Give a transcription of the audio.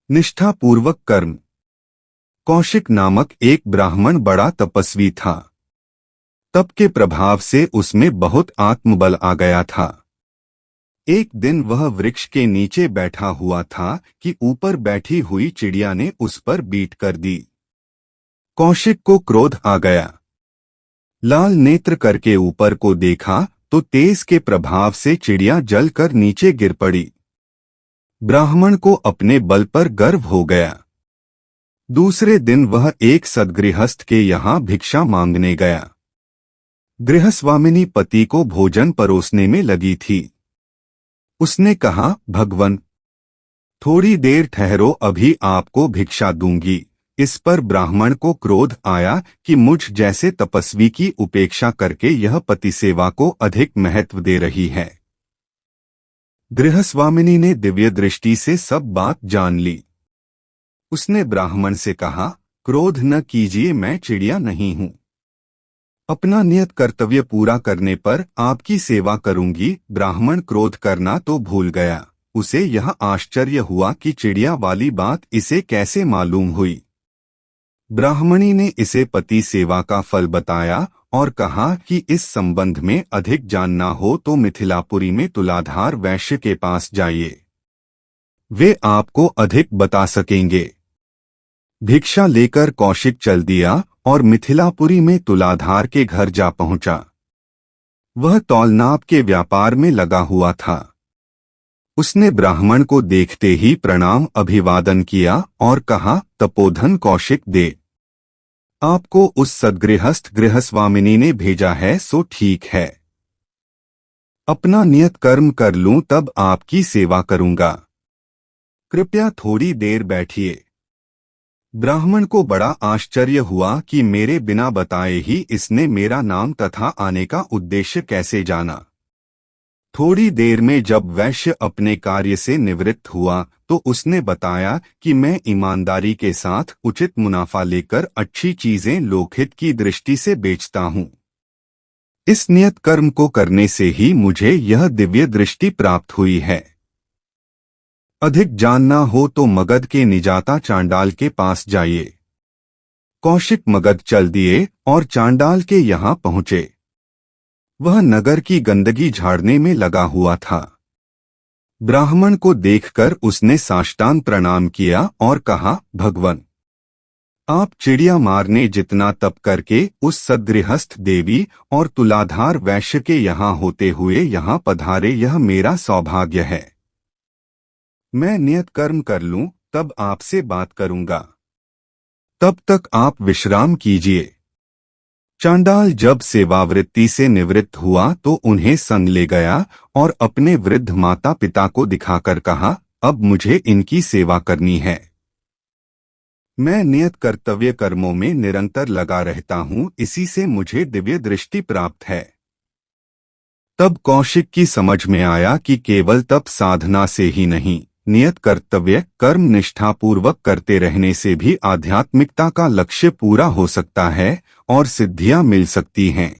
निष्ठापूर्वक कर्म। कौशिक नामक एक ब्राह्मण बड़ा तपस्वी था। तप के प्रभाव से उसमें बहुत आत्मबल आ गया था। एक दिन वह वृक्ष के नीचे बैठा हुआ था कि ऊपर बैठी हुई चिड़िया ने उस पर बीट कर दी। कौशिक को क्रोध आ गया। लाल नेत्र करके ऊपर को देखा तो तेज के प्रभाव से चिड़िया जलकर नीचे गिर पड़ी। ब्राह्मण को अपने बल पर गर्व हो गया। दूसरे दिन वह एक सद्गृहस्थ के यहाँ भिक्षा मांगने गया। गृहस्वामिनी पति को भोजन परोसने में लगी थी। उसने कहा, भगवन, थोड़ी देर ठहरो, अभी आपको भिक्षा दूंगी। इस पर ब्राह्मण को क्रोध आया कि मुझ जैसे तपस्वी की उपेक्षा करके यह पति सेवा को अधिक महत्व दे रही है। गृहस्वामिनी ने दिव्य दृष्टि से सब बात जान ली। उसने ब्राह्मण से कहा, क्रोध न कीजिए, मैं चिड़िया नहीं हूँ। अपना नियत कर्तव्य पूरा करने पर आपकी सेवा करूंगी। ब्राह्मण क्रोध करना तो भूल गया। उसे यह आश्चर्य हुआ कि चिड़िया वाली बात इसे कैसे मालूम हुई। ब्राह्मणी ने इसे पति सेवा का फल बताया और कहा कि इस संबंध में अधिक जानना हो तो मिथिलापुरी में तुलाधार वैश्य के पास जाइए, वे आपको अधिक बता सकेंगे। भिक्षा लेकर कौशिक चल दिया और मिथिलापुरी में तुलाधार के घर जा पहुंचा। वह तौलनाप के व्यापार में लगा हुआ था। उसने ब्राह्मण को देखते ही प्रणाम अभिवादन किया और कहा, तपोधन कौशिक दे, आपको उस सद्गृहस्थ गृहस्वामिनी ने भेजा है सो ठीक है। अपना नियत कर्म कर लूं तब आपकी सेवा करूंगा। कृपया थोड़ी देर बैठिए। ब्राह्मण को बड़ा आश्चर्य हुआ कि मेरे बिना बताए ही इसने मेरा नाम तथा आने का उद्देश्य कैसे जाना। थोड़ी देर में जब वैश्य अपने कार्य से निवृत्त हुआ तो उसने बताया कि मैं ईमानदारी के साथ उचित मुनाफा लेकर अच्छी चीजें लोकहित की दृष्टि से बेचता हूँ। इस नियत कर्म को करने से ही मुझे यह दिव्य दृष्टि प्राप्त हुई है। अधिक जानना हो तो मगध के निजाता चांडाल के पास जाइए। कौशिक मगध चल दिए और चांडाल के यहाँ पहुँचे। वह नगर की गंदगी झाड़ने में लगा हुआ था। ब्राह्मण को देखकर उसने साष्टांग प्रणाम किया और कहा, भगवन, आप चिड़िया मारने जितना तप करके उस सद्गृहस्थ देवी और तुलाधार वैश्य के यहाँ होते हुए यहाँ पधारे, यह मेरा सौभाग्य है। मैं नियत कर्म कर लूं तब आपसे बात करूंगा। तब तक आप विश्राम कीजिए। चांडाल जब सेवावृत्ति से निवृत्त हुआ तो उन्हें संग ले गया और अपने वृद्ध माता पिता को दिखाकर कहा, अब मुझे इनकी सेवा करनी है। मैं नियत कर्तव्य कर्मों में निरंतर लगा रहता हूँ, इसी से मुझे दिव्य दृष्टि प्राप्त है। तब कौशिक की समझ में आया कि केवल तप साधना से ही नहीं, नियत कर्तव्य कर्म निष्ठापूर्वक करते रहने से भी आध्यात्मिकता का लक्ष्य पूरा हो सकता है और सिद्धियां मिल सकती हैं।